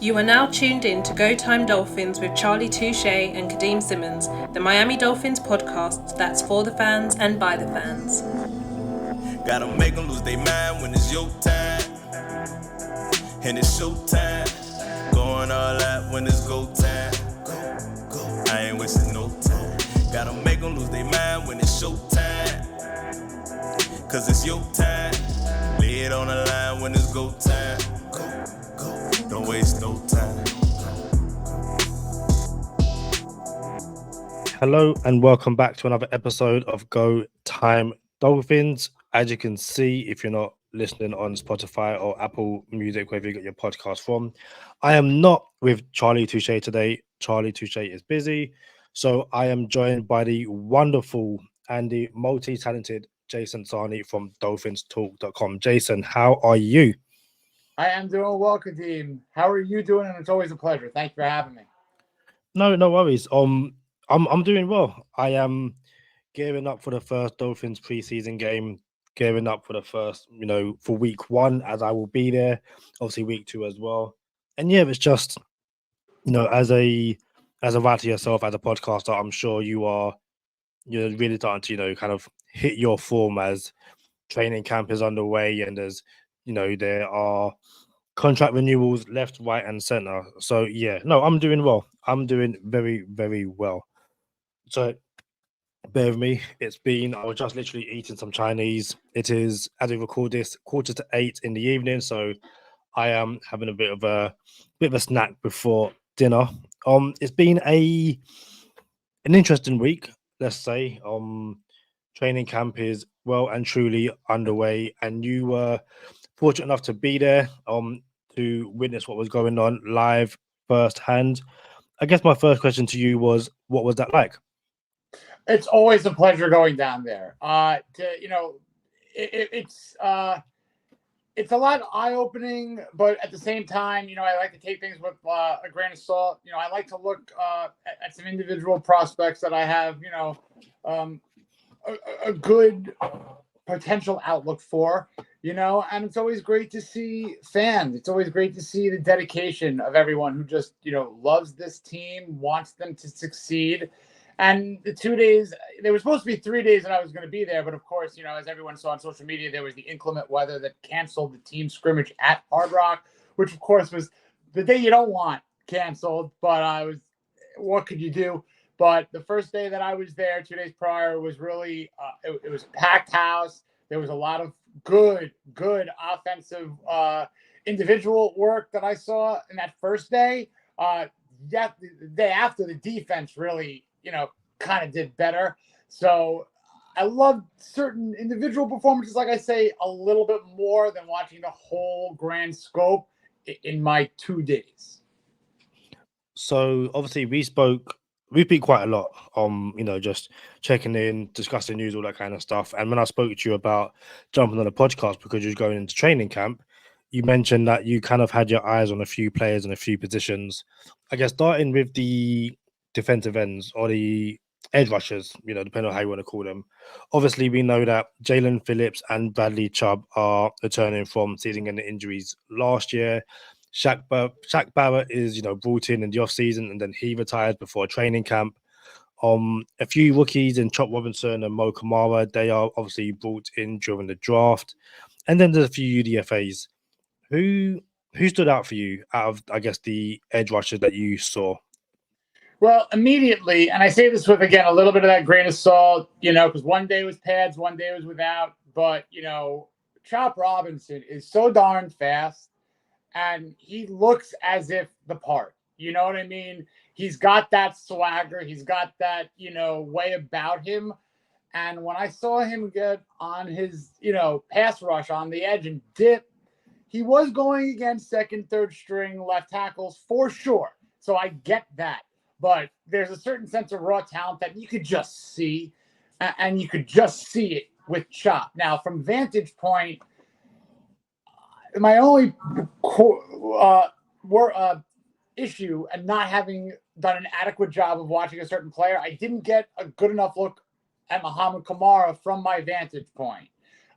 You are now tuned in to Go Time Dolphins with Charlie Touche and Kadeem Simmons, the Miami Dolphins podcast that's for the fans and by the fans. Gotta make them lose their mind when it's your time. And it's show time. Going all out when it's go time. I ain't wasting no time. Gotta make them lose their mind when it's show time. Cause it's your time. Lay it on the line when it's go time. Don't waste no time. Hello and welcome back to another episode of Go Time Dolphins. As you can see, if you're not listening on Spotify or Apple Music, wherever you get your podcast from, I am not with Charlie Touche today. Charlie Touche is busy. So I am joined by the wonderful and the multi-talented Jason Sarney from DolphinsTalk.com. Jason, how are you? I am doing well, Kadeem. How are you doing? And it's always a pleasure. Thank you for having me. No worries. I'm doing well. I am gearing up for the first Dolphins preseason game, gearing up for the first, for week one, as I will be there. Obviously, week two as well. And yeah, it's just, as a writer yourself, as a podcaster, I'm sure you're really starting to, kind of hit your form as training camp is underway, and there's, there are contract renewals left, right, and center. So yeah, no, I'm doing well. I'm doing very, very well. So bear with me. I was just literally eating some Chinese. It is, as we record this, 7:45 in the evening. So I am having a bit of a snack before dinner. It's been an interesting week, let's say. Training camp is well and truly underway, and you were fortunate enough to be there to witness what was going on live firsthand. I guess my first question to you was, what was that like? It's always a pleasure going down there. It's a lot eye-opening, but at the same time, I like to take things with a grain of salt. I like to look at some individual prospects that I have, a good potential outlook for, and it's always great to see fans. It's always great to see the dedication of everyone who just, loves this team, wants them to succeed. And the 2 days, there were supposed to be 3 days that I was going to be there. But of course, as everyone saw on social media, there was the inclement weather that canceled the team scrimmage at Hard Rock, which of course was the day you don't want canceled. But what could you do? But the first day that I was there, 2 days prior, was really, it was a packed house. There was a lot of good offensive individual work that I saw in that first day. The day after, the defense really, kind of did better. So I loved certain individual performances, like I say, a little bit more than watching the whole grand scope in my 2 days. So obviously we speak quite a lot, just checking in, discussing news, all that kind of stuff. And when I spoke to you about jumping on a podcast because you're going into training camp, you mentioned that you kind of had your eyes on a few players and a few positions. I guess starting with the defensive ends or the edge rushers, depending on how you want to call them. Obviously, we know that Jalen Phillips and Bradley Chubb are returning from season-ending injuries last year. Shaq Barrett is, brought in the offseason, and then he retired before training camp. A few rookies in Chop Robinson and Mo Kamara, they are obviously brought in during the draft. And then there's a few UDFAs. Who stood out for you out of, I guess, the edge rushers that you saw? Well, immediately, and I say this with, again, a little bit of that grain of salt, because one day was pads, one day was without. But, Chop Robinson is so darn fast, and he looks as if the part. You know what I mean? He's got that swagger. He's got that, way about him. And when I saw him get on his, pass rush on the edge and dip, he was going against second, third string left tackles for sure. So I get that. But there's a certain sense of raw talent that you could just see, and you could just see it with Chop. Now, from vantage point, my only issue and not having done an adequate job of watching a certain player, I didn't get a good enough look at Muhammad Kamara from my vantage point.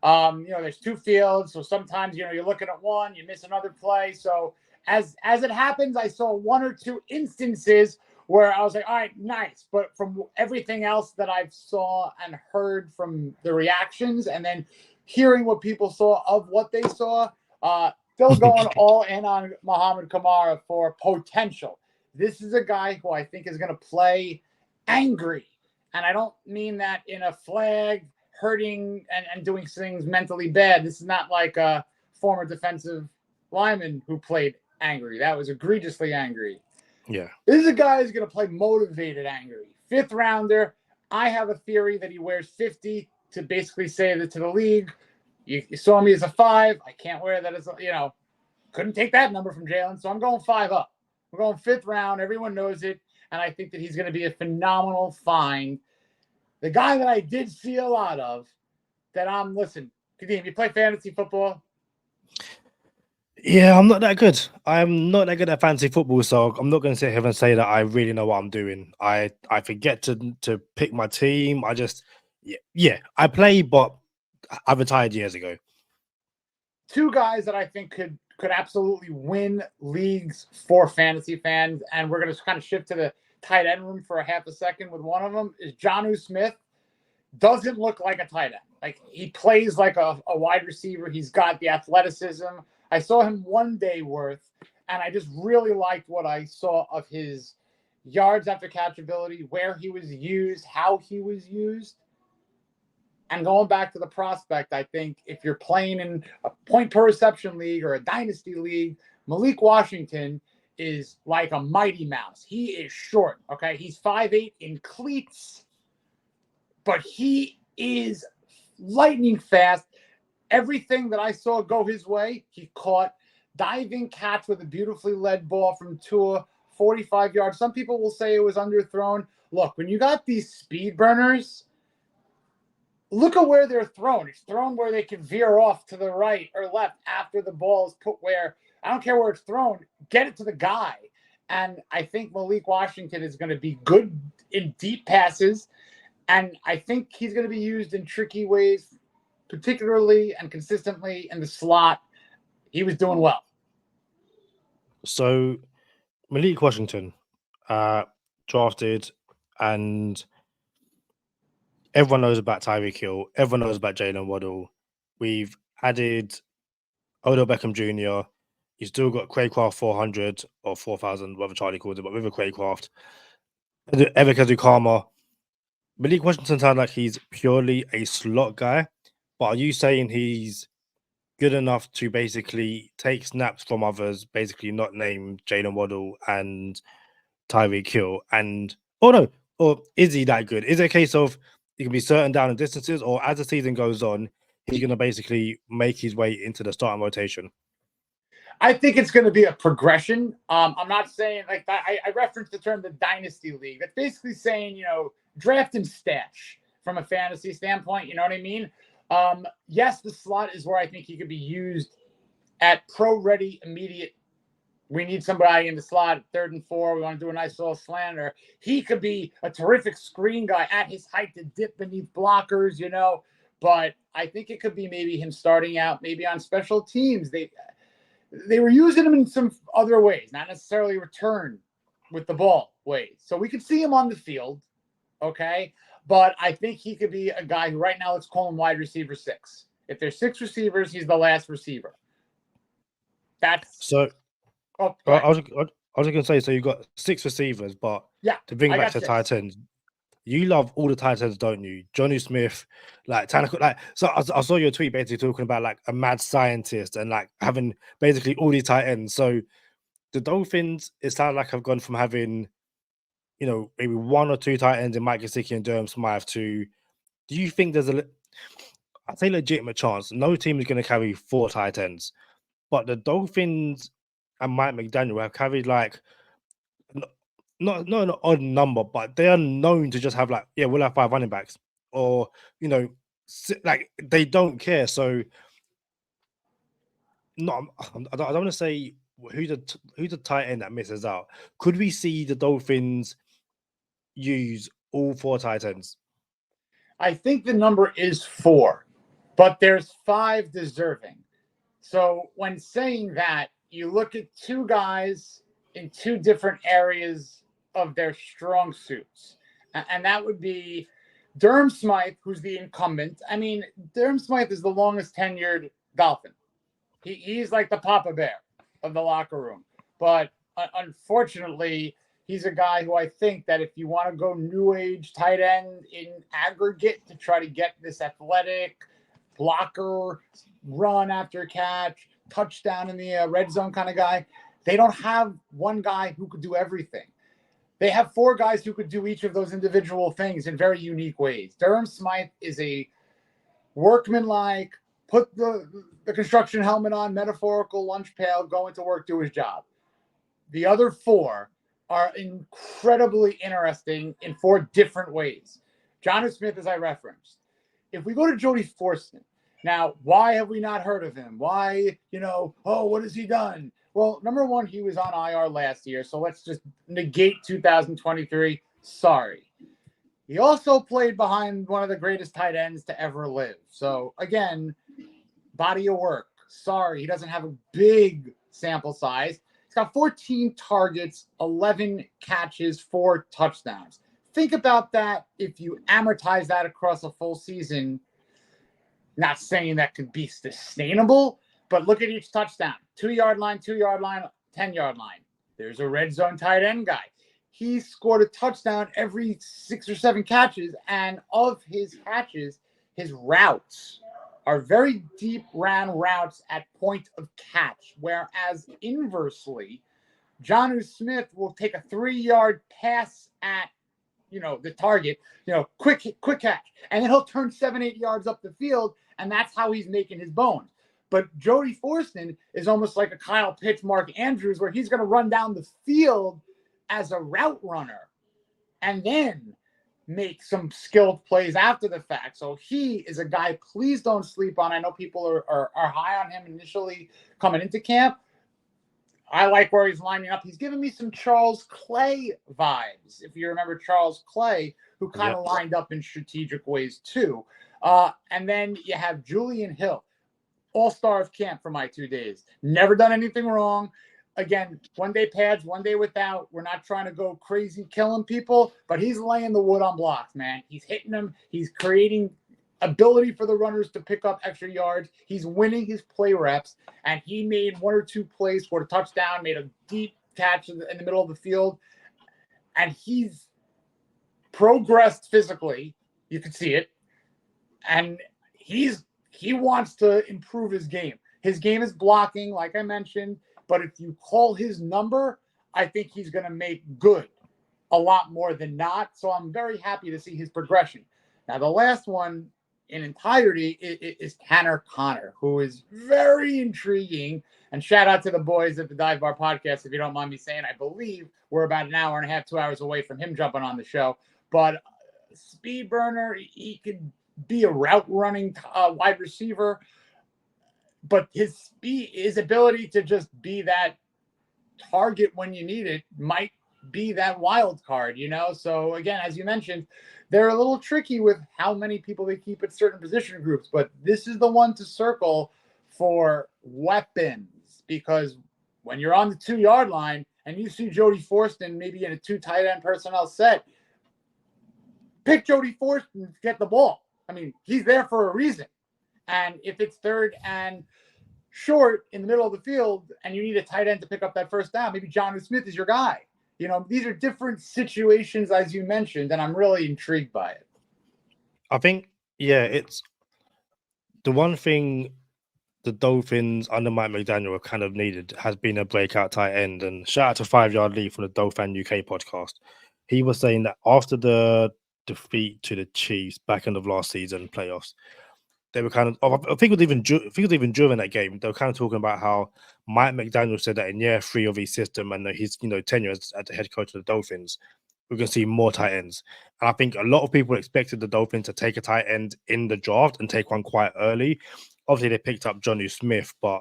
There's two fields, so sometimes, you're looking at one, you miss another play. So as it happens, I saw one or two instances where I was like, all right, nice. But from everything else that I've saw and heard from the reactions, and then hearing what people saw of what they saw, still going all in on Muhammad Kamara for potential. This is a guy who I think is going to play angry. And I don't mean that in a flag, hurting and doing things mentally bad. This is not like a former defensive lineman who played angry. That was egregiously angry. Yeah. This is a guy who's going to play motivated angry. 5th rounder. I have a theory that he wears 50 to basically say that to the league, you saw me as a 5. I can't wear that as a, couldn't take that number from Jalen. So I'm going 5 up. We're going 5th round. Everyone knows it. And I think that he's going to be a phenomenal find. The guy that I did see a lot of listen, Kadeem, you play fantasy football? Yeah, I'm not that good. I'm not that good at fantasy football, so I'm not going to sit here and say that I really know what I'm doing. I forget to pick my team. I just, I play, but I retired years ago. 2 guys that I think could absolutely win leagues for fantasy fans, and we're going to kind of shift to the tight end room for a half a second with one of them, is Jonnu Smith. Doesn't look like a tight end. Like, he plays like a wide receiver. He's got the athleticism. I saw him one day worth, and I just really liked what I saw of his yards after catch ability, where he was used, how he was used. And going back to the prospect, I think if you're playing in a point per reception league or a dynasty league, Malik Washington is like a Mighty Mouse. He is short, okay? He's 5'8" in cleats, but he is lightning fast. Everything that I saw go his way, he caught. Diving catch with a beautifully led ball from Tua, 45 yards. Some people will say it was underthrown. Look, when you got these speed burners, look at where they're thrown. It's thrown where they can veer off to the right or left after the ball is put where, I don't care where it's thrown, get it to the guy. And I think Malik Washington is going to be good in deep passes. And I think he's going to be used in tricky ways, particularly and consistently in the slot. He was doing well. So Malik Washington, drafted, and everyone knows about Tyreek Hill. Everyone knows about Jalen Waddle. We've added Odell Beckham Jr. You've still got Craycraft 400 or 4,000, whatever Charlie calls it, but with a Craycraft. Eric Ezukama. Malik Washington sounds like he's purely a slot guy, but are you saying he's good enough to basically take snaps from others, basically not name Jalen Waddle and Tyreek Hill? Or is he that good? Is it a case of he can be certain down and distances, or as the season goes on, he's going to basically make his way into the starting rotation? I think it's going to be a progression. I'm not saying like that. I referenced the term the dynasty league. That's basically saying, draft and stash from a fantasy standpoint. You know what I mean? Yes, the slot is where I think he could be used at pro-ready, immediate. We need somebody in the slot, 3rd and 4. We want to do a nice little slanter. He could be a terrific screen guy at his height to dip beneath blockers, But I think it could be maybe him starting out maybe on special teams. They were using him in some other ways, not necessarily return with the ball ways. So we could see him on the field, okay? But I think he could be a guy who right now, let's call him wide receiver 6. If there's 6 receivers, he's the last receiver. That's so. Oh, I was going to say, so you've got 6 receivers, but to bring back to tight ends, you love all the tight ends, don't you? Jonnu Smith, like Tanaka, like. So I saw your tweet basically talking about like a mad scientist and like having basically all these tight ends. So the Dolphins, it sounds like have gone from having, maybe 1 or 2 tight ends in Mike Gesicki and Durham Smythe to. Do you think there's I'd say legitimate chance? No team is going to carry 4 tight ends, but the Dolphins and Mike McDaniel have carried like not an odd number, but they are known to just have like, we'll have 5 running backs, or like they don't care. So I don't want to say who's the tight end that misses out. Could we see the Dolphins use all 4 tight ends? I think the number is 4, but there's 5 deserving. So when saying that, you look at two guys in two different areas of their strong suits. And that would be Durham Smythe, who's the incumbent. I mean, Durham Smythe is the longest tenured Dolphin. He's like the Papa Bear of the locker room. But unfortunately, he's a guy who I think that if you want to go new age tight end in aggregate to try to get this athletic blocker, run after catch, touchdown in the red zone kind of guy, they don't have one guy who could do everything. They have four guys who could do each of those individual things in very unique ways. Durham Smythe is a workmanlike, put the construction helmet on, metaphorical lunch pail, go into work, do his job. The other four are incredibly interesting in four different ways. Jonnu Smith, as I referenced. If we go to Jody Fortson, now, why have we not heard of him? Why, what has he done? Well, number one, he was on IR last year, so let's just negate 2023. Sorry. He also played behind one of the greatest tight ends to ever live. So, again, body of work. Sorry, he doesn't have a big sample size. He's got 14 targets, 11 catches, 4 touchdowns. Think about that if you amortize that across a full season. Not saying that could be sustainable, but look at each touchdown. 2-yard line, 2-yard line, 10-yard line. There's a red zone tight end guy. He scored a touchdown every 6 or 7 catches, and of his catches, his routes are very deep routes at point of catch, whereas inversely, Jonnu Smith will take a 3-yard pass at the target, quick catch, and then he'll turn 7-8 yards up the field, and that's how he's making his bones. But Jody Fortson is almost like a Kyle Pitts, Mark Andrews, where he's going to run down the field as a route runner and then make some skilled plays after the fact. So he is a guy, please don't sleep on. I know people are high on him initially coming into camp. I like where he's lining up. He's giving me some Charles Clay vibes. If you remember Charles Clay, who kind of lined up in strategic ways too. And then you have Julian Hill, all-star of camp for my 2 days. Never done anything wrong. Again, 1 day pads, 1 day without. We're not trying to go crazy killing people, but he's laying the wood on blocks, man. He's hitting them. He's creating ability for the runners to pick up extra yards. He's winning his play reps, and he made 1 or 2 plays, scored a touchdown, made a deep catch in the middle of the field, and he's progressed physically. You can see it, and he wants to improve his game. His game is blocking, like I mentioned, but if you call his number, I think he's going to make good a lot more than not. So I'm very happy to see his progression. Now, the last one in entirety is Tanner Connor, who is very intriguing. And shout out to the boys at the Dive Bar Podcast, if you don't mind me saying. I believe we're about an hour and a half, 2 hours away from him jumping on the show. But speed burner, he could be a route running wide receiver. But his speed, his ability to just be that target when you need it might be that wild card, So again, as you mentioned, they're a little tricky with how many people they keep at certain position groups, but this is the one to circle for weapons, because when you're on the 2-yard line and you see Jody Fortson maybe in a 2 tight end personnel set, pick Jody Fortson to get the ball. I mean, he's there for a reason. And if it's 3rd and short in the middle of the field and you need a tight end to pick up that first down, maybe Jonnu Smith is your guy. These are different situations, as you mentioned, and I'm really intrigued by it. I think, it's the one thing the Dolphins under Mike McDaniel have kind of needed has been a breakout tight end. And shout out to 5 Yard Lee from the Dolphin UK podcast. He was saying that after the defeat to the Chiefs back end of last season playoffs, they were kind of, I think it was even during that game, they were kind of talking about how Mike McDaniel said that in year 3 of his system and his tenure as the head coach of the Dolphins, we're going to see more tight ends. And I think a lot of people expected the Dolphins to take a tight end in the draft and take one quite early. Obviously, they picked up Jonnu Smith, but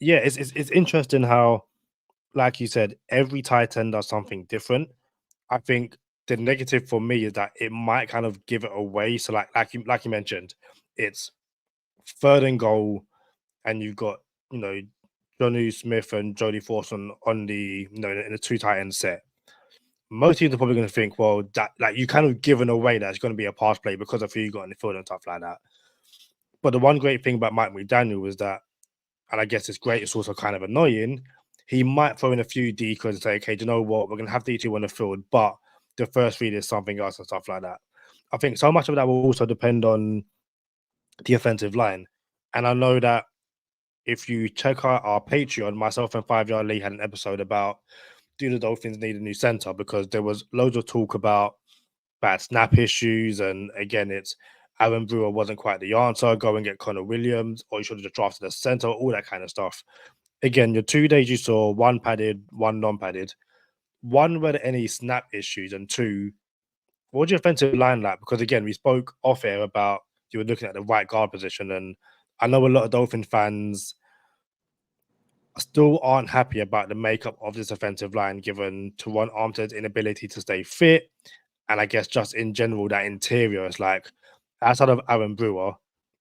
it's interesting how, like you said, every tight end does something different. I think the negative for me is that it might kind of give it away. So like you mentioned, it's 3rd and goal, and you've got Johnny Smith and Jody Forson on the in the two tight end set, most teams are probably going to think, well, that like you kind of given away that it's going to be a pass play because of who you got in the field and stuff like that. But the one great thing about Mike McDaniel was that, and I guess it's great, it's also kind of annoying, he might throw in a few decoys and say, okay, do you know what? We're going to have D2 on the field, but the first read is something else and stuff like that. I think so much of that will also depend on the offensive line. And I know that if you check out our Patreon, myself and 5 Yard Lee had an episode about do the Dolphins need a new center, because there was loads of talk about bad snap issues. And again, it's Aaron Brewer wasn't quite the answer. Go and get Connor Williams, or you should have just drafted a center, all that kind of stuff. Again, your 2 days you saw, one padded, one non-padded. One, were there any snap issues? And two, what was your offensive line like? Because again, we spoke off air about you were looking at the right guard position, and I know a lot of Dolphin fans still aren't happy about the makeup of this offensive line, given Teron Armstead's inability to stay fit, and I guess just in general that interior is like, outside of Aaron Brewer,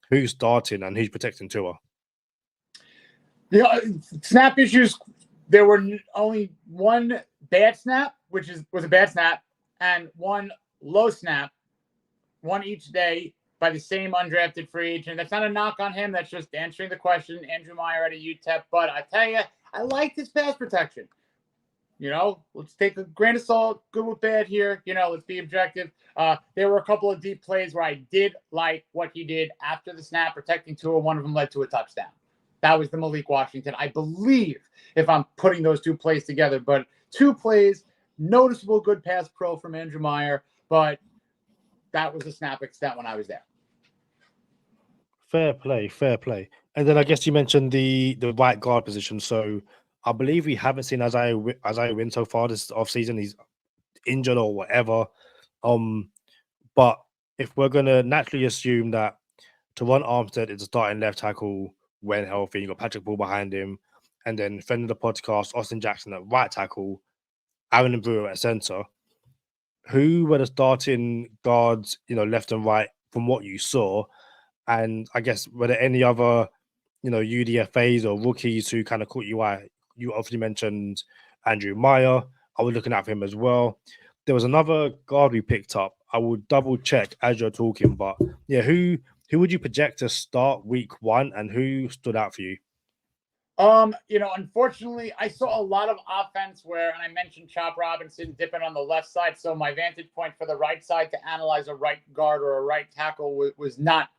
who's starting and who's protecting Tua? Yeah, snap issues. There were only one bad snap, which was a bad snap, and one low snap, one each day by the same undrafted free agent. That's not a knock on him. That's just answering the question. Andrew Meyer at a UTEP. But I tell you, I like his pass protection. Let's take a grain of salt, good with bad here. Let's be objective. There were a couple of deep plays where I did like what he did after the snap, protecting Tua. One of them led to a touchdown. That was the Malik Washington, I believe, if I'm putting those two plays together. But 2 plays, noticeable good pass pro from Andrew Meyer, but that was the snap extent when I was there. Fair play. And then I guess you mentioned the right guard position. So I believe we haven't seen Isaiah Wynn so far this offseason. He's injured or whatever. But if we're gonna naturally assume that Teron Armstead is a starting left tackle when healthy, you got Patrick Ball behind him, and then friend of the podcast, Austin Jackson at right tackle, Aaron Brewer at center. Who were the starting guards, left and right from what you saw? And I guess were there any other, UDFAs or rookies who kind of caught you eye? You obviously mentioned Andrew Meyer. I was looking at him as well. There was another guard we picked up. I will double check as you're talking, but yeah, who would you project to start week 1, and who stood out for you? Unfortunately, I saw a lot of offense and I mentioned Chop Robinson dipping on the left side. So my vantage point for the right side to analyze a right guard or a right tackle was not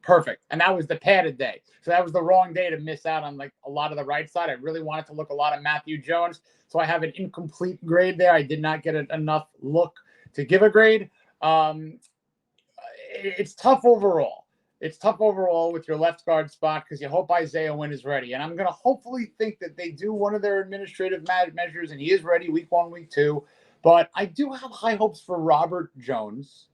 perfect. And that was the padded day. So that was the wrong day to miss out on like a lot of the right side. I really wanted to look a lot of Matthew Jones. So I have an incomplete grade there. I did not get enough look to give a grade. It's tough overall. It's tough overall with your left guard spot because you hope Isaiah Wynn is ready. And I'm going to hopefully think that they do one of their administrative measures and he is ready week 1, week 2. But I do have high hopes for Robert Jones.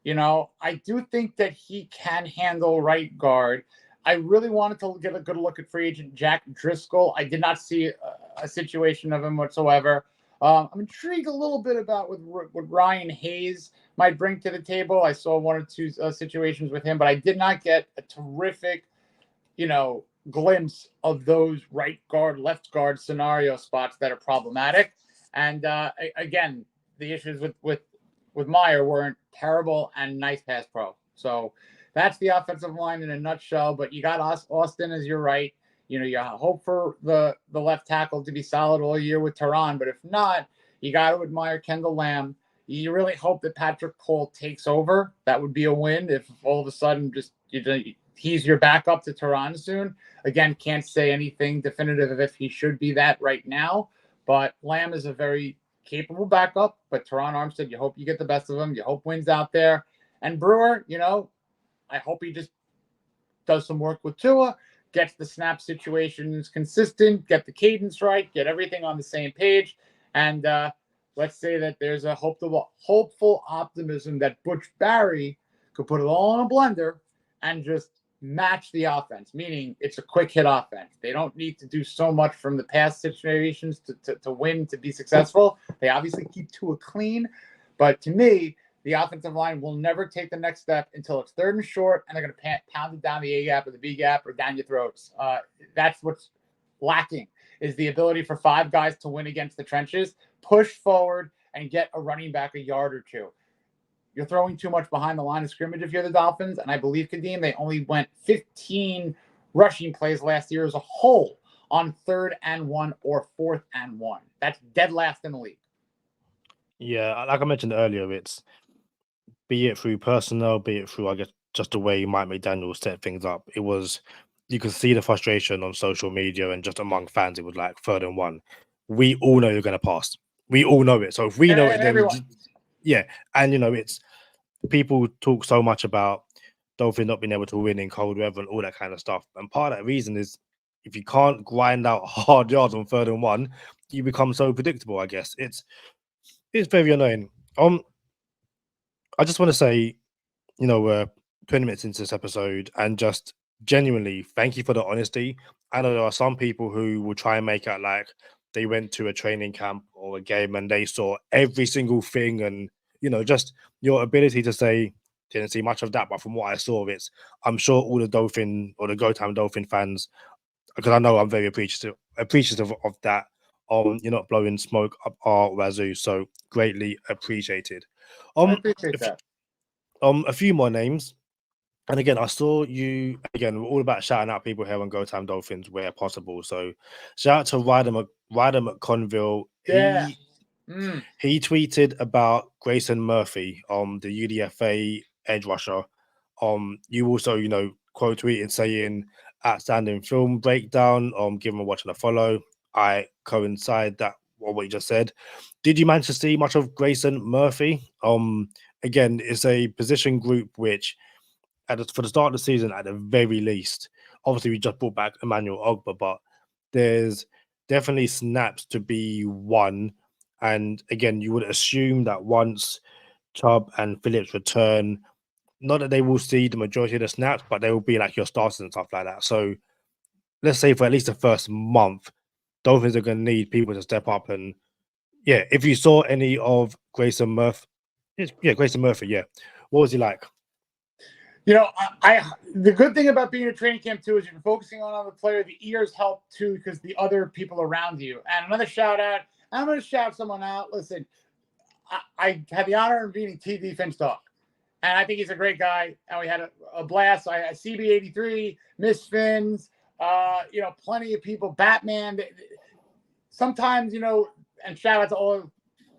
I do think that he can handle right guard. I really wanted to get a good look at free agent Jack Driscoll. I did not see a situation of him whatsoever. I'm intrigued a little bit about what Ryan Hayes might bring to the table. I saw 1 or 2 situations with him, but I did not get a terrific, glimpse of those right guard, left guard scenario spots that are problematic. And again, the issues with Meyer weren't terrible and nice pass pro. So that's the offensive line in a nutshell. But you got Austin, as you're right. You hope for the left tackle to be solid all year with Teron, but if not, you got to admire Kendall Lamb. You really hope that Patrick Cole takes over. That would be a win if all of a sudden he's your backup to Teron soon. Again, can't say anything definitive of if he should be that right now, but Lamb is a very capable backup. But Teron Armstead, you hope you get the best of him. You hope Wynn's out there. And Brewer, I hope he just does some work with Tua, gets the snap situations consistent, get the cadence right, get everything on the same page. And let's say that there's a hopeful optimism that Butch Barry could put it all in a blender and just match the offense, meaning it's a quick hit offense. They don't need to do so much from the past situations to win, to be successful. They obviously keep Tua clean. But to me, the offensive line will never take the next step until it's 3rd and short, and they're going to pound it down the A gap or the B gap or down your throats. That's what's lacking is the ability for 5 guys to win against the trenches, push forward, and get a running back a yard or two. You're throwing too much behind the line of scrimmage if you're the Dolphins, and I believe, Kadeem, they only went 15 rushing plays last year as a whole on 3rd and 1 or 4th and 1. That's dead last in the league. Yeah, like I mentioned earlier, it's be it through personnel, be it through, I guess, just the way Mike McDaniel set things up. It was, you could see the frustration on social media and just among fans. It was like 3rd and 1. We all know you're going to pass. We all know it. So if we know it, then Everyone. yeah. And, it's people talk so much about Dolphins not being able to win in cold weather and all that kind of stuff. And part of that reason is if you can't grind out hard yards on 3rd and 1, you become so predictable, I guess. It's very annoying. I just want to say, we're 20 minutes into this episode and just genuinely thank you for the honesty. I know there are some people who will try and make out like they went to a training camp or a game and they saw every single thing and, just your ability to say, didn't see much of that, but from what I saw, I'm sure all the Dolphin or the Go Time Dolphin fans, because I know I'm very appreciative of that. You're not blowing smoke up our wazoo, so greatly appreciated. I appreciate that. A few more names. And again, I saw you again. We're all about shouting out people here on Go Time Dolphins where possible. So, shout out to Ryder McConville. Yeah. He tweeted about Grayson Murphy, the UDFA edge rusher. You also, quote tweeted saying outstanding film breakdown. Give him a watch and a follow. I coincide that what you just said. Did you manage to see much of Grayson Murphy? Again, it's a position group which for the start of the season, at the very least, obviously we just brought back Emmanuel Ogba, but there's definitely snaps to be won. And again, you would assume that once Chubb and Phillips return, not that they will see the majority of the snaps, but they will be like your starters and stuff like that. So let's say for at least the first month, Dolphins are going to need people to step up. And yeah, if you saw any of Grayson Murphy, Grayson Murphy, yeah. What was he like? The good thing about being a training camp too is you're focusing on the player. The ears help too because the other people around you. And another shout out. I'm going to shout someone out. Listen, I had the honor of meeting TD Finstock, and I think he's a great guy. And we had a blast. I had CB83, Miss Fins, plenty of people. Batman. Sometimes, and shout out to all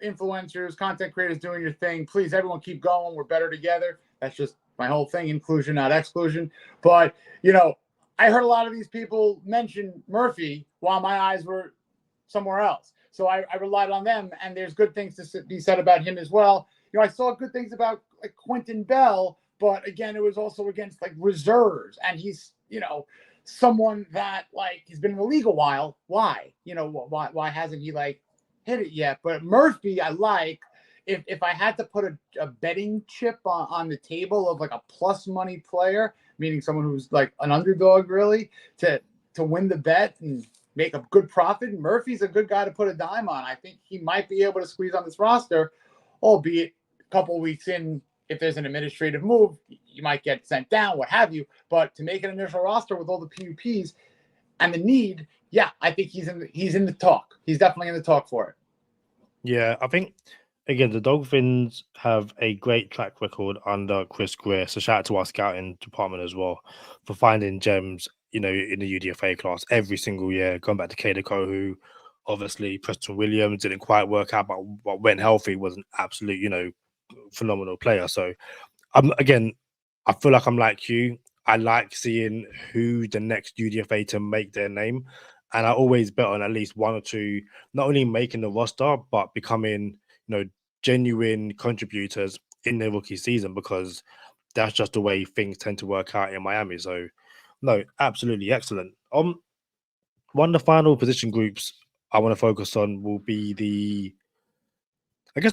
influencers, content creators doing your thing. Please, everyone, keep going. We're better together. That's just my whole thing, inclusion, not exclusion. But, I heard a lot of these people mention Murphy while my eyes were somewhere else. So I relied on them, and there's good things to be said about him as well. I saw good things about like Quentin Bell, but again, it was also against like reserves, and he's, someone that like he's been in the league a while. Why? Why hasn't he like hit it yet? But Murphy, I like. If I had to put a betting chip on the table of like a plus money player, meaning someone who's like an underdog really, to win the bet and make a good profit, Murphy's a good guy to put a dime on. I think he might be able to squeeze on this roster, albeit a couple of weeks in, if there's an administrative move, you might get sent down, what have you. But to make an initial roster with all the PUPs and the need, yeah, I think he's in the talk. He's definitely in the talk for it. Yeah, I think again, the Dolphins have a great track record under Chris Greer. So shout out to our scouting department as well for finding gems, in the UDFA class every single year. Going back to Kadeem, who obviously Preston Williams didn't quite work out, but when healthy was an absolute, phenomenal player. So again, I feel like I'm like you. I like seeing who the next UDFA to make their name. And I always bet on at least one or two, not only making the roster, but becoming, genuine contributors in their rookie season, because that's just the way things tend to work out in Miami. So, no, absolutely excellent. One of the final position groups I want to focus on will be the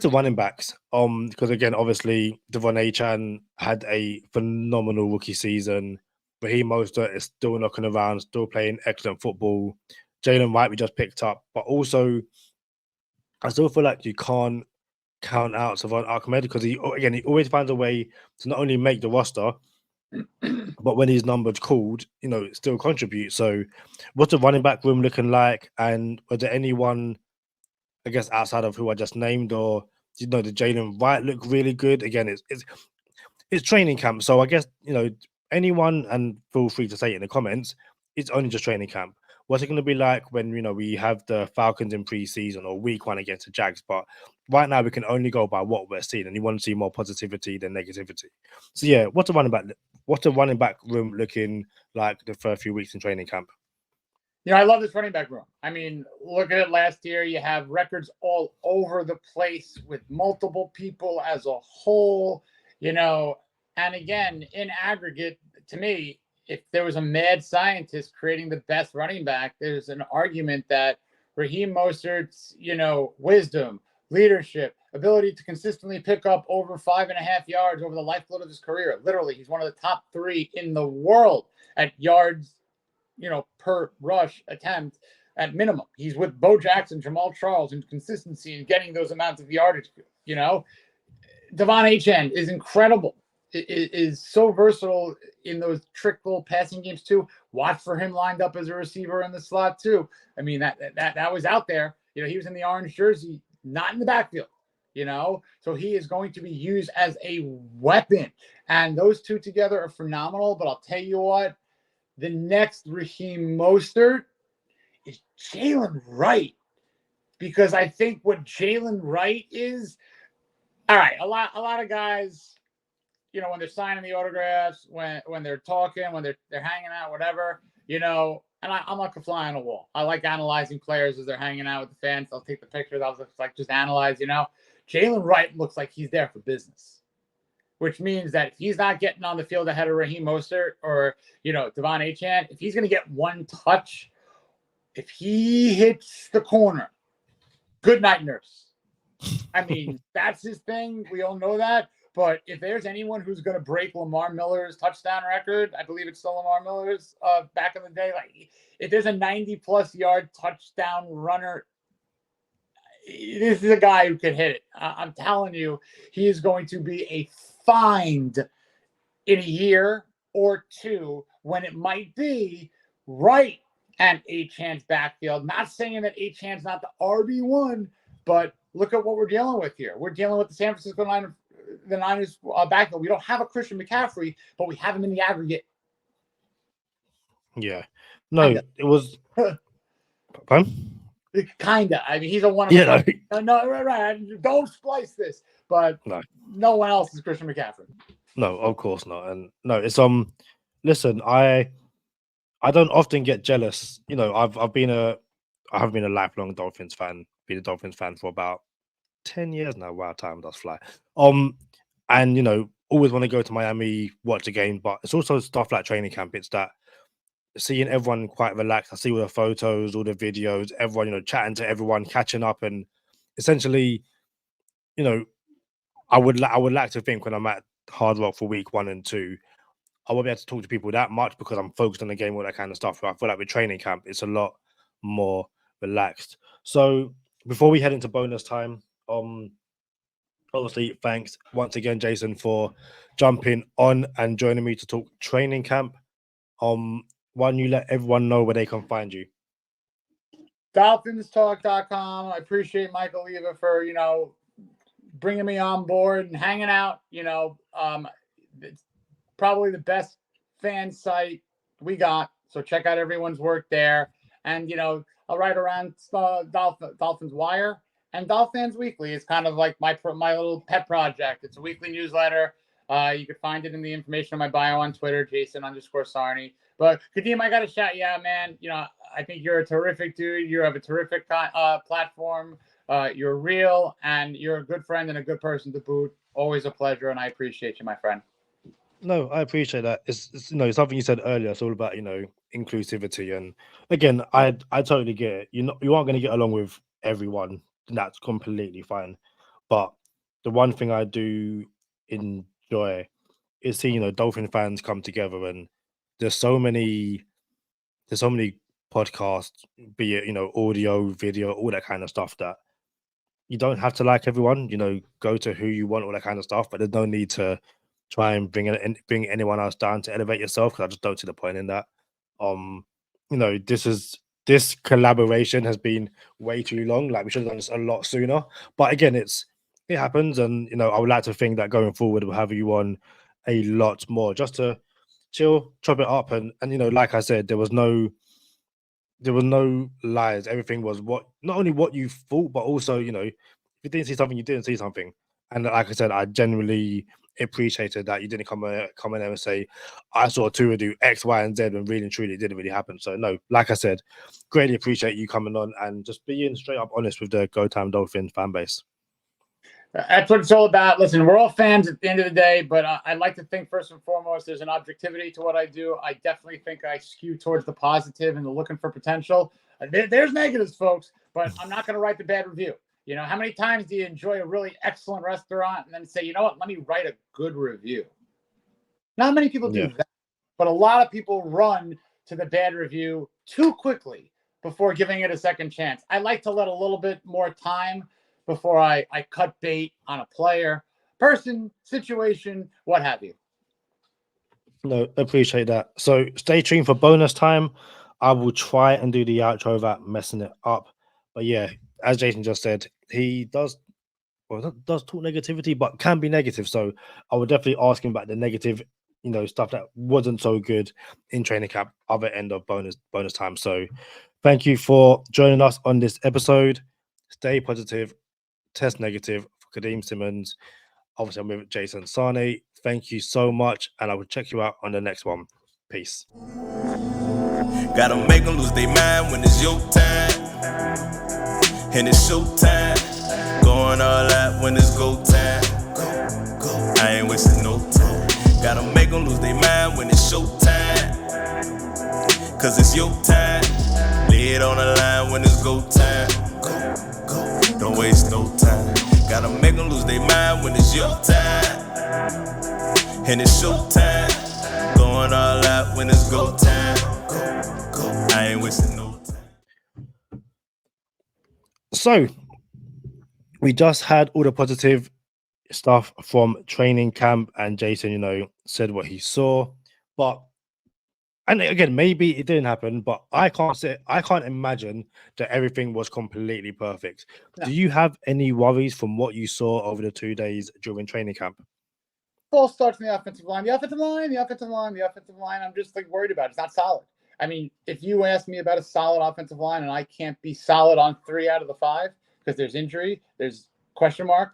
running backs. Because again, obviously, Devon Achan had a phenomenal rookie season. Raheem Mostert is still knocking around, still playing excellent football. Jalen Wright we just picked up, but also I still feel like you can't count out Savon Ahmed because he always finds a way to not only make the roster, but when his number's called, still contribute. So, what's the running back room looking like? And was there anyone, I guess, outside of who I just named, or did Jalen Wright look really good? Again, it's training camp, so I guess anyone, and feel free to say it in the comments. It's only just training camp. What's it going to be like when we have the Falcons in preseason or week 1 against the Jags? But right now we can only go by what we're seeing, and you want to see more positivity than negativity. So yeah, what's the running back room looking like the first few weeks in training camp? I love this running back room. I mean, look at it last year. You have records all over the place with multiple people as a whole, and again, in aggregate, to me, if there was a mad scientist creating the best running back, there's an argument that Raheem Mostert's, wisdom, leadership, ability to consistently pick up over 5.5 yards over the lifeblood of his career. Literally, he's one of the top 3 in the world at yards, per rush attempt at minimum. He's with Bo Jackson, Jamal Charles, and consistency in getting those amounts of yardage. Devon Achane is incredible. It is so versatile in those trickle passing games too. Watch for him lined up as a receiver in the slot too. I mean, that was out there. He was in the orange jersey, not in the backfield. So he is going to be used as a weapon. And those two together are phenomenal. But I'll tell you what, the next Raheem Mostert is Jalen Wright, because I think what Jalen Wright is, all right, a lot of guys, when they're signing the autographs, when they're talking, when they're hanging out, whatever, and I'm like a fly on a wall. I like analyzing players as they're hanging out with the fans. I'll take the pictures. I'll just analyze, Jalen Wright looks like he's there for business, which means that if he's not getting on the field ahead of Raheem Mostert or, Devon Achane, if he's going to get one touch, if he hits the corner, good night, nurse. I mean, that's his thing. We all know that. But if there's anyone who's going to break Lamar Miller's touchdown record, I believe it's still Lamar Miller's back in the day. Like, if there's a 90-plus yard touchdown runner, this is a guy who could hit it. I'm telling you, he is going to be a find in a year or two when it might be right at Achane's backfield. Not saying that Achane's not the RB1, but look at what we're dealing with here. We're dealing with the San Francisco Niners backfield. We don't have a Christian McCaffrey, but we have him in the aggregate. Yeah. No, it was... Kinda. I mean, he's a one. Yeah. No, right. Don't splice this, but no one else is Christian McCaffrey. No, of course not. And no, it's Listen, I don't often get jealous. I've been a lifelong Dolphins fan. Been a Dolphins fan for about 10 years now. Wow, time does fly. And always want to go to Miami, watch a game, but it's also stuff like training camp. It's that seeing everyone quite relaxed. I see all the photos, all the videos, everyone, chatting to everyone, catching up, and essentially, I would like to think when I'm at Hard Rock for week 1 and 2, I won't be able to talk to people that much because I'm focused on the game, all that kind of stuff. But I feel like with training camp, it's a lot more relaxed. So before we head into bonus time, obviously, thanks once again, Jason, for jumping on and joining me to talk training camp. Why don't you let everyone know where they can find you? DolphinsTalk.com. I appreciate Michael Leva for, bringing me on board and hanging out. It's probably the best fan site we got. So check out everyone's work there. And, I'll write around Dolphins Wire and Dolphins Weekly. It's kind of like my little pet project. It's a weekly newsletter. You can find it in the information on my bio on Twitter, Jason_Sarney. But Kadeem, I got to shout you out, man. I think you're a terrific dude. You have a terrific platform. You're real, and you're a good friend and a good person to boot. Always a pleasure, and I appreciate you, my friend. No, I appreciate that. It's something you said earlier. It's all about inclusivity, and again, I totally get it. You aren't going to get along with everyone, and that's completely fine. But the one thing I do enjoy is seeing Dolphin fans come together, and there's so many podcasts, be it audio, video, all that kind of stuff, that you don't have to like everyone. Go to who you want, all that kind of stuff. But there's no need to try and bring anyone else down to elevate yourself, because I just don't see the point in that. This collaboration has been way too long. Like, we should have done this a lot sooner. But again, it happens, and I would like to think that going forward we'll have you on a lot more, just to chill, chop it up, and like I said, there was no lies. Everything was not only what you thought, but also, if you didn't see something, you didn't see something. And like I said, I genuinely appreciated that you didn't come in there and say, I saw Tua do X, Y, and Z, when really and truly it didn't really happen. So no, like I said, greatly appreciate you coming on and just being straight up honest with the Go Time Dolphins fan base. That's what it's all about. Listen, we're all fans at the end of the day, but I like to think first and foremost there's an objectivity to what I do. I definitely think I skew towards the positive and the looking for potential. There's negatives, folks, but I'm not going to write the bad review. How many times do you enjoy a really excellent restaurant and then say, you know what, let me write a good review? Not many people do that, but a lot of people run to the bad review too quickly before giving it a second chance. I like to let a little bit more time before I cut bait on a player, person, situation, what have you. No, appreciate that. So stay tuned for bonus time. I will try and do the outro without messing it up. But yeah, as Jason just said, he does talk negativity, but can be negative. So I would definitely ask him about the negative, stuff that wasn't so good in training camp, other end of bonus time. So thank you for joining us on this episode. Stay positive, test negative for Kadeem Simmons. Obviously, I'm with Jason Sarney. Thank you so much, and I will check you out on the next one. Peace. Gotta make them lose their mind when it's your time. And it's showtime. Going all out when it's go time. I ain't wasting no time. Gotta make them lose their mind when it's showtime. Cause it's your time. Lay it on the line when it's go time. Don't waste no time. Gotta make them lose their mind when it's your time. And it's showtime. Going all out when it's go time. I ain't wasting no time. So, we just had all the positive stuff from training camp, and Jason, said what he saw. And again, maybe it didn't happen, but I can't imagine that everything was completely perfect. No. Do you have any worries from what you saw over the 2 days during training camp? False starts in the offensive line. The offensive line, I'm just worried about. It's not solid. I mean, if you ask me about a solid offensive line and I can't be solid on 3 out of the 5 because there's injury, there's question mark.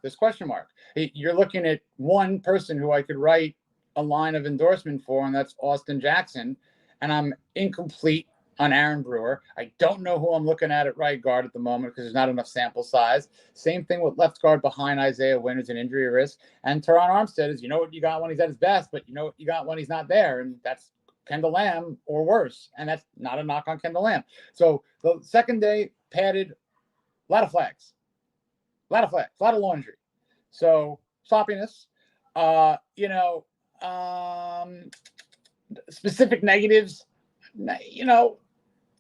You're looking at one person who I could write a line of endorsement for, and that's Austin Jackson. And I'm incomplete on Aaron Brewer. I don't know who I'm looking at right guard at the moment because there's not enough sample size. Same thing with left guard behind Isaiah Wynn, who's an injury risk. And Teron Armstead is, what you got when he's at his best, but you know what you got when he's not there. And that's Kendall Lamb or worse. And that's not a knock on Kendall Lamb. So the second day padded, a lot of flags, a lot of laundry. So sloppiness, specific negatives,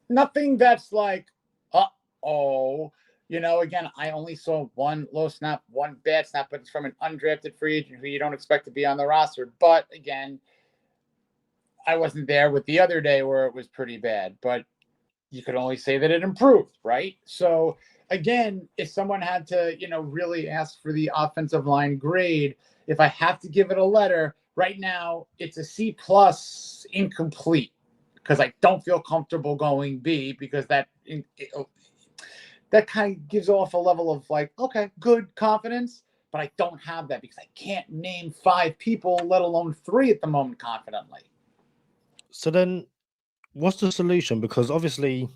nothing that's again, I only saw one low snap, one bad snap, but it's from an undrafted free agent who you don't expect to be on the roster. But again, I wasn't there with the other day where it was pretty bad, but you could only say that it improved, right? So again, if someone had to, really ask for the offensive line grade, if I have to give it a letter, right now it's a C+ incomplete because I don't feel comfortable going B because that kind of gives off a level of okay, good confidence, but I don't have that because I can't name 5 people, let alone 3 at the moment confidently. So then what's the solution? Because obviously,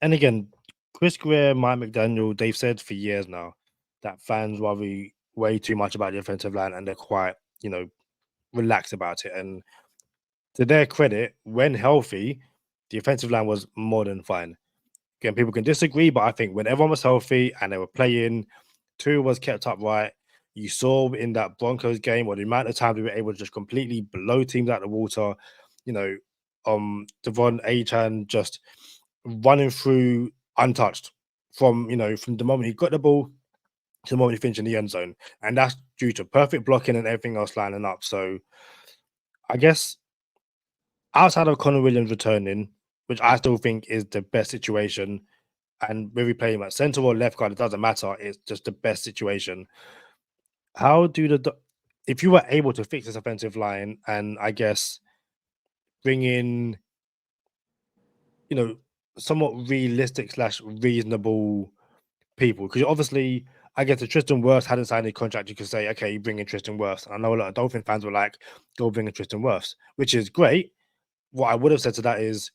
and again, Chris Greer, Mike McDaniel, they've said for years now that fans worry way too much about the offensive line and they're quite, relaxed about it. And to their credit, when healthy, the offensive line was more than fine. Again, people can disagree, but I think when everyone was healthy and they were playing, Tua was kept upright. You saw in that Broncos game, or the amount of times we were able to just completely blow teams out of the water. Devon Achane just running through untouched from the moment he got the ball to the moment he finished in the end zone. And that's due to perfect blocking and everything else lining up. So I guess outside of Connor Williams returning, which I still think is the best situation, and whether you play him at center or left guard, it doesn't matter. It's just the best situation. How do if you were able to fix this offensive line and I guess bring in, somewhat realistic / reasonable people, because obviously, I guess if Tristan Wirfs hadn't signed a contract, you could say, okay, you bring in Tristan Wirfs. And I know a lot of Dolphin fans were like, go bring in Tristan Wirfs, which is great. What I would have said to that is,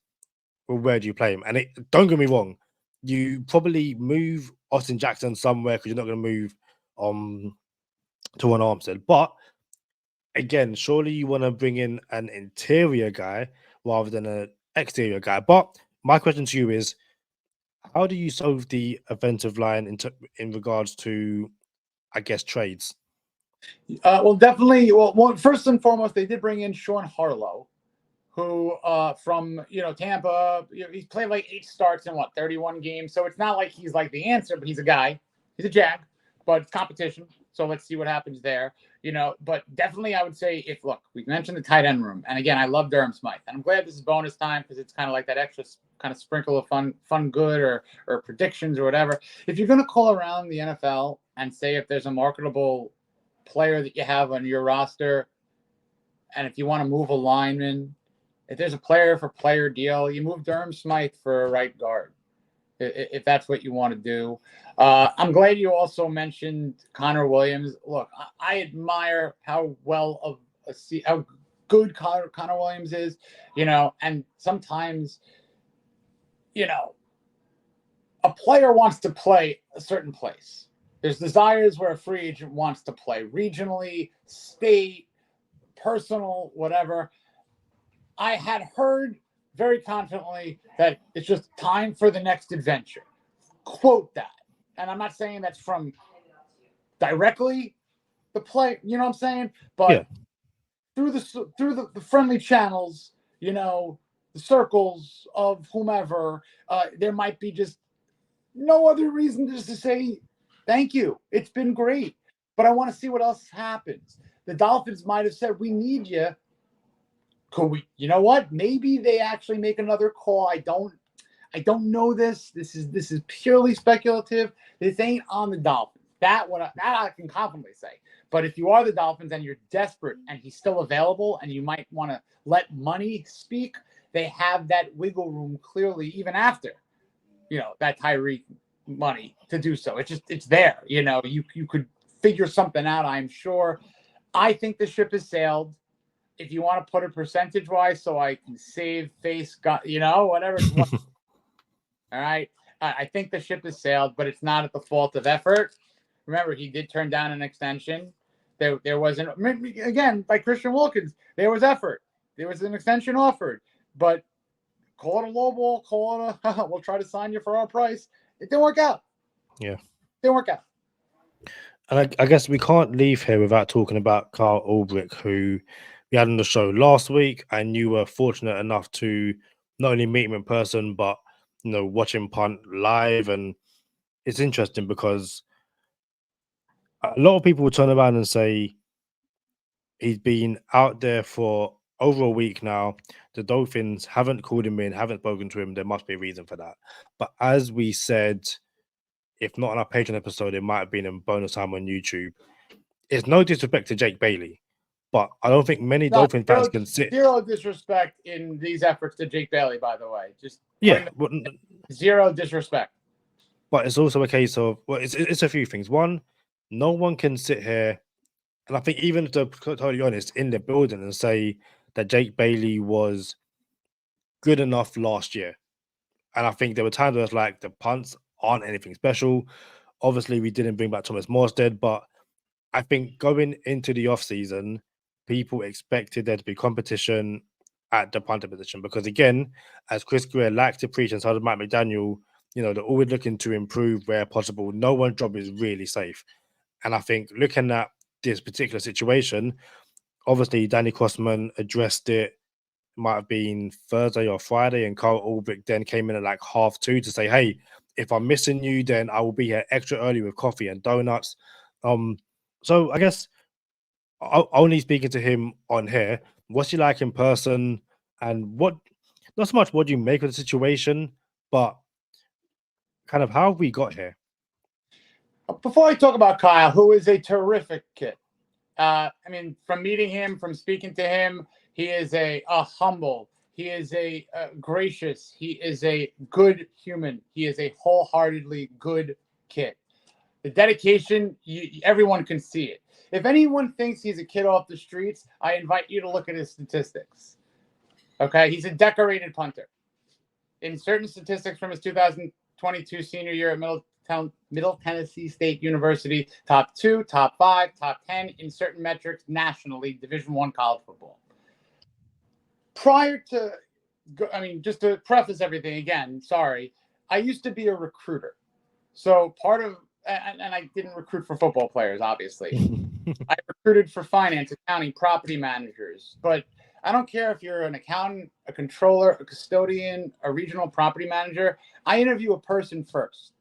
well, where do you play him? And don't get me wrong, you probably move Austin Jackson somewhere because you're not going to move to an Armstead. But again, surely you want to bring in an interior guy rather than an exterior guy. But my question to you is, how do you solve the offensive line in regards to, I guess, trades? Well, definitely. Well, first and foremost, they did bring in Sean Harlow, who from Tampa. He's played like 8 starts in 31 games. So it's not like he's like the answer, but he's a guy. He's a Jag, but it's competition. So let's see what happens there. But definitely I would say we mentioned the tight end room. And again, I love Durham Smythe. And I'm glad this is bonus time because it's kind of like that extra kind of sprinkle of fun good or predictions or whatever. If you're going to call around the NFL and say if there's a marketable player that you have on your roster, and if you want to move a lineman, if there's a player for player deal, you move Durham Smythe for a right guard, if that's what you want to do. I'm glad you also mentioned Connor Williams. Look, I admire how good Connor Williams is, and sometimes, a player wants to play a certain place. There's desires where a free agent wants to play regionally, state, personal, whatever. I had heard very confidently that it's just time for the next adventure. Quote that. And I'm not saying that's from directly the play, you know what I'm saying? But through the friendly channels, the circles of whomever, there might be just no other reason just to say thank you. It's been great, but I want to see what else happens. The Dolphins might have said, we need you. Could we, you know what? Maybe they actually make another call. I don't know this. This is purely speculative. This ain't on the Dolphins. That I can confidently say. But if you are the Dolphins and you're desperate and he's still available and you might want to let money speak, they have that wiggle room clearly, even after, that Tyreek money to do so. It's there. You could figure something out, I'm sure. I think the ship has sailed. If you want to put it percentage wise, so I can save face, whatever. All right. I think the ship has sailed, but it's not at the fault of effort. Remember, he did turn down an extension. There wasn't, again, like Christian Wilkins, there was effort. There was an extension offered, but call it a low ball, we'll try to sign you for our price. It didn't work out. Yeah. Didn't work out. And I guess we can't leave here without talking about Carl Ulbrich, who we had on the show last week, and you were fortunate enough to not only meet him in person, but watch him punt live. And it's interesting because a lot of people will turn around and say he's been out there for over a week now. The Dolphins haven't called him in, haven't spoken to him. There must be a reason for that. But as we said, if not on our Patreon episode, it might have been in bonus time on YouTube. It's no disrespect to Jake Bailey, but I don't think many Dolphin fans can sit. Zero disrespect in these efforts to Jake Bailey, by the way. Zero disrespect. But it's also a case of, it's a few things. One, no one can sit here, and I think even to be totally honest, in the building and say that Jake Bailey was good enough last year. And I think there were times where it's like the punts aren't anything special. Obviously, we didn't bring back Thomas Morstead, but I think going into the offseason, people expected there to be competition at the punter position because, again, as Chris Greer likes to preach and so does Mike McDaniel, they're always looking to improve where possible. No one's job is really safe. And I think looking at this particular situation, obviously Danny Crossman addressed it, might have been Thursday or Friday, and Carl Ulbrich then came in at like 2:30 to say, hey, If I'm missing you, then I will be here extra early with coffee and donuts. So I guess only speaking to him on here, what's he like in person, and what, not so much what do you make of the situation, but kind of how have we got here? Before I talk about Kyle, who is a terrific kid, I mean, from meeting him, from speaking to him, he is a humble, he is a gracious, he is a good human, he is a wholeheartedly good kid. The dedication, everyone can see it. If anyone thinks he's a kid off the streets, I invite you to look at his statistics. Okay, he's a decorated punter. In certain statistics from his 2022 senior year at Middle Tennessee State University, top 2, top 5, top 10 in certain metrics nationally, Division I college football. Prior to, I mean, just to preface everything again, sorry, I used to be a recruiter. So part of, and I didn't recruit for football players, obviously. I recruited for finance, accounting, property managers. But I don't care if you're an accountant, a controller, a custodian, a regional property manager. I interview a person first.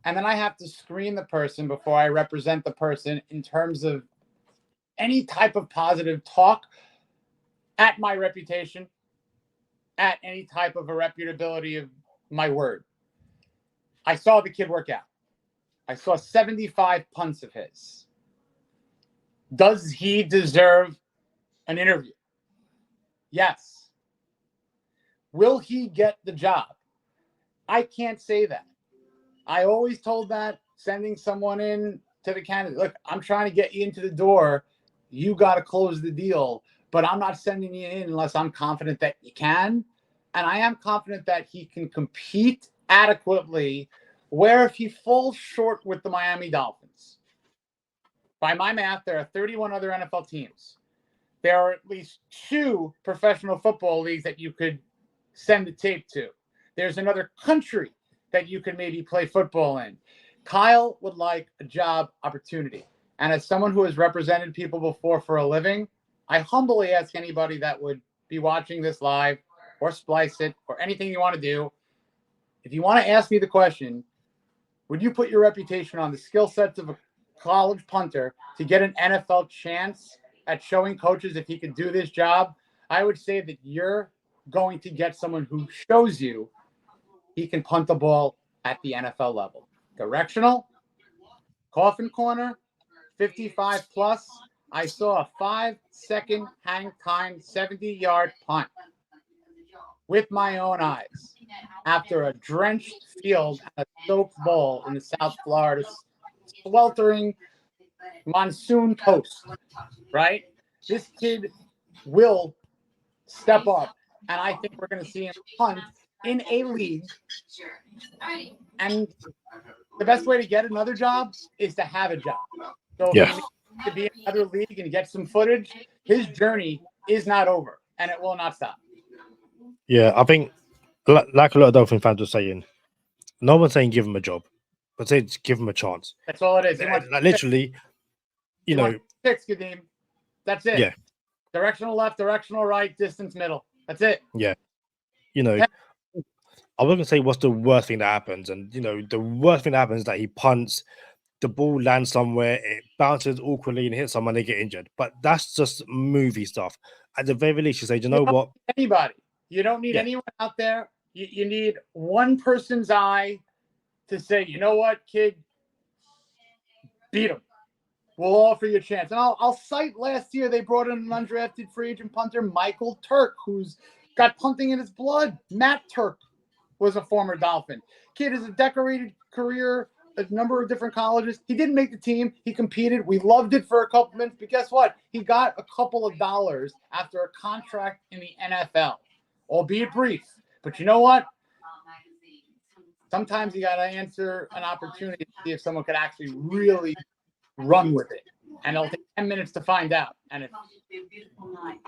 And then I have to screen the person before I represent the person in terms of any type of positive talk at my reputation, at any type of a reputability of my word. I saw the kid work out. I saw 75 punts of his. Does he deserve an interview? Yes. Will he get the job? I can't say that. I always told that sending someone in to the candidate, look, I'm trying to get you into the door. You got to close the deal, but I'm not sending you in unless I'm confident that you can. And I am confident that he can compete adequately, where if he falls short with the Miami Dolphins, by my math, there are 31 other NFL teams. There are at least 2 professional football leagues that you could send the tape to. There's another country that you could maybe play football in. Kyle would like a job opportunity. And as someone who has represented people before for a living, I humbly ask anybody that would be watching this live or splice it or anything you want to do, if you want to ask me the question, would you put your reputation on the skill sets of a college punter to get an NFL chance at showing coaches if he could do this job? I would say that you're going to get someone who shows you he can punt the ball at the NFL level. Directional, coffin corner, 55 plus. I saw a 5-second hang time, 70-yard punt with my own eyes after a drenched field and a soaked ball in the South Florida sweltering monsoon coast, right? This kid will step up, and I think we're going to see him punt in a league. And the best way to get another job is to have a job. So if he needs to be in another league and get some footage, his journey is not over, and it will not stop. Yeah, I think, like a lot of Dolphin fans are saying, no one's saying give him a job, but say give him a chance. That's all it is. Like, literally, you know, 6, Kadeem. That's it. Yeah. Directional left, directional right, distance middle. That's it. Yeah. You know, I wasn't gonna say what's the worst thing that happens, and you know, the worst thing that happens is that he punts, the ball lands somewhere, it bounces awkwardly and hits someone, they get injured. But that's just movie stuff. At the very least, you say, you know what? Anybody. You don't need anyone out there. You need one person's eye to say, you know what, kid, beat him. We'll offer you a chance. And I'll cite last year they brought in an undrafted free agent punter, Michael Turk, who's got punting in his blood. Matt Turk was a former Dolphin. Kid has a decorated career, a number of different colleges. He didn't make the team. He competed. We loved it for a couple minutes. But guess what? He got a couple of dollars after a contract in the NFL, albeit brief. But you know what? Sometimes you got to answer an opportunity to see if someone could actually really run with it. And it'll take 10 minutes to find out. And if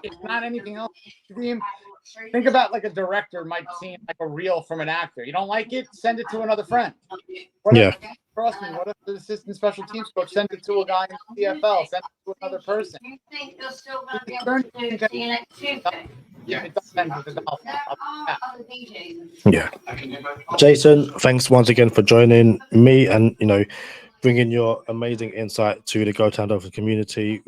it's not anything else, think about like a director might seem like a reel from an actor. You don't like it? Send it to another friend. What if the assistant special teams coach sends it to a guy in the CFL, send it to another person? It does end with the Dolphins. Yeah. Jason, thanks once again for joining me and, bringing your amazing insight to the Go Town Dolphins community.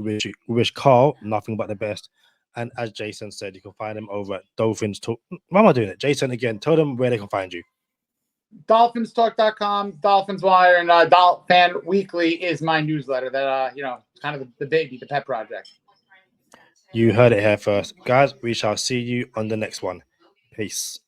Wish Carl nothing but the best. And as Jason said, you can find him over at Dolphins Talk. Why am I doing it? Jason, again, tell them where they can find you. DolphinsTalk.com, Dolphins Wire, and Fan Weekly is my newsletter that, kind of the baby, the pet project. You heard it here first. Guys, we shall see you on the next one. Peace.